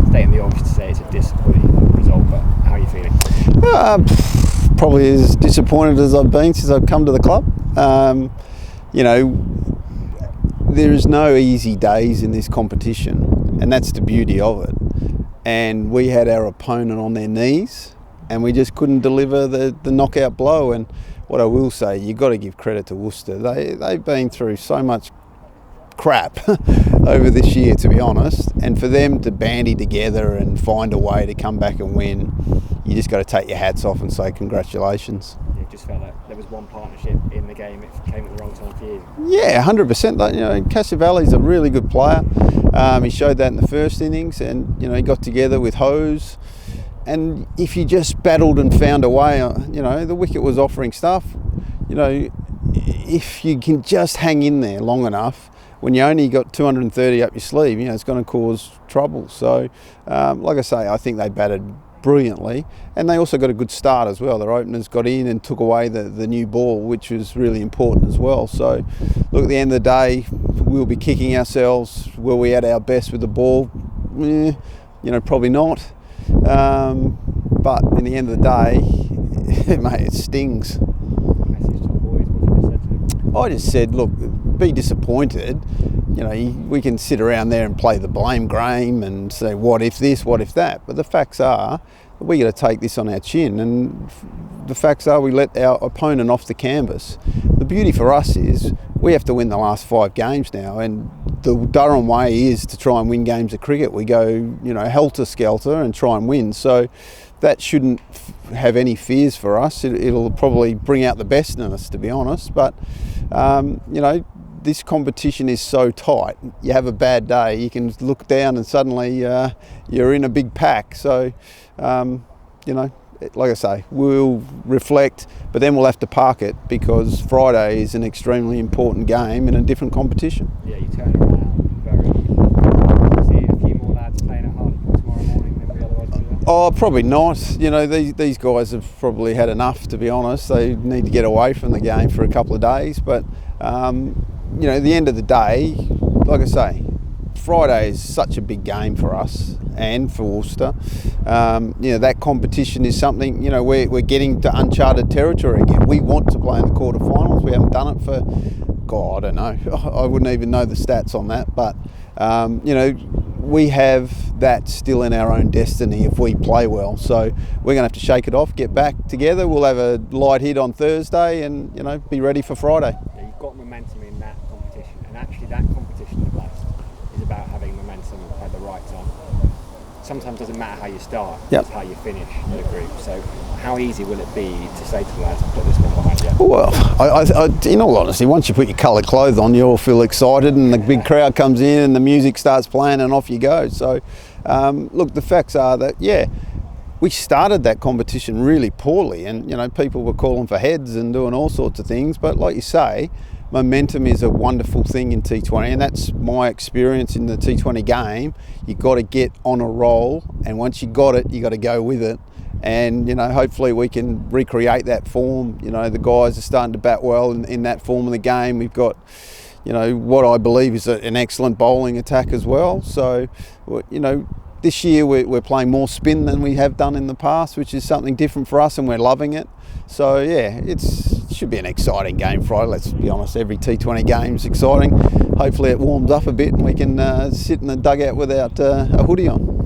stating the obvious to say it's a disappointing result, but how are you feeling? Probably as disappointed as I've been since I've come to the club. You know, there is no easy days in this competition, and that's the beauty of it. And we had our opponent on their knees, and we just couldn't deliver the knockout blow. And what I will say, you've got to give credit to Worcester. They've been through so much crap over this year, to be honest, and for them to bandy together and find a way to come back and win, you just got to take your hats off and say congratulations. Yeah, it just felt like there was one partnership in the game. It came at the wrong time for you. Yeah, 100%. You know, Cassavali's a really good player. He showed that in the first innings, and you know, he got together with Hose. And if you just battled and found a way, you know, the wicket was offering stuff. You know, if you can just hang in there long enough, when you only got 230 up your sleeve, you know, it's going to cause trouble. So, like I say, I think they batted brilliantly, and they also got a good start as well. Their openers got in and took away the new ball, which was really important as well. So, look, at the end of the day, we'll be kicking ourselves. Were we at our best with the ball? You know, probably not. But in the end of the day, mate, it stings. I just said, look, be disappointed. You know, we can sit around there and play the blame game and say, what if this, what if that? But the facts are, we got to take this on our chin. And the facts are, we let our opponent off the canvas. The beauty for us is we have to win the last 5 games now. And the Durham way is to try and win games of cricket. We go, you know, helter-skelter and try and win. So that shouldn't have any fears for us. It'll probably bring out the best in us, to be honest. But, you know, this competition is so tight. You have a bad day, you can look down and suddenly you're in a big pack. So, you know, like I say, we'll reflect, but then we'll have to park it because Friday is an extremely important game in a different competition. Yeah, you turn around very... See a few more lads playing at home tomorrow morning than we otherwise do? Oh, probably not. You know, these guys have probably had enough, to be honest. They need to get away from the game for a couple of days. But, you know, at the end of the day, like I say, Friday is such a big game for us and for Worcester. You know, that competition is something, you know, we're getting to uncharted territory again. We want to play in the quarterfinals. We haven't done it for, God, I don't know. I wouldn't even know the stats on that. But, you know, we have that still in our own destiny if we play well. So we're going to have to shake it off, get back together. We'll have a light hit on Thursday and, you know, be ready for Friday. Yeah, you've got momentum in that competition, and actually that competition is about having momentum at the right time. Sometimes it doesn't matter how you start, it's how you finish the group. So how easy will it be to say to the lads, put this one behind you? Well, I, in all honesty, once you put your coloured clothes on, you all feel excited and the big crowd comes in and the music starts playing and off you go. So, look, the facts are that, yeah, we started that competition really poorly and, you know, people were calling for heads and doing all sorts of things. But like you say, momentum is a wonderful thing in T20, and that's my experience in the T20 game. You've got to get on a roll, and once you got it, you got to go with it. And, you know, hopefully we can recreate that form. You know, the guys are starting to bat well in that form of the game. We've got, you know, what I believe is an excellent bowling attack as well. So, you know, this year we're playing more spin than we have done in the past, which is something different for us, and we're loving it. So yeah, it should be an exciting game Friday. Let's be honest, every T20 game is exciting. Hopefully it warms up a bit and we can sit in the dugout without a hoodie on.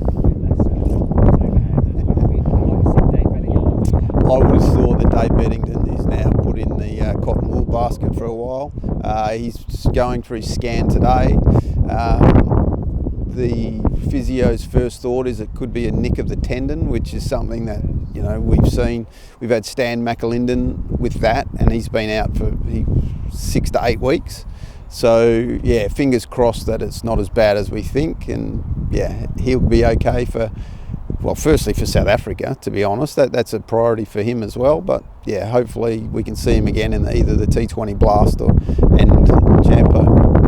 I would have thought that Dave Beddington is now put in the cotton wool basket for a while. He's going for his scan today. The physio's first thought is it could be a nick of the tendon, which is something that, you know, we've had Stan McAlinden with that, and he's been out for 6 to 8 weeks. So yeah, fingers crossed that it's not as bad as we think, and yeah, he'll be okay for, well, firstly for South Africa, to be honest. That's a priority for him as well. But yeah, hopefully we can see him again in either the T20 Blast and Champo.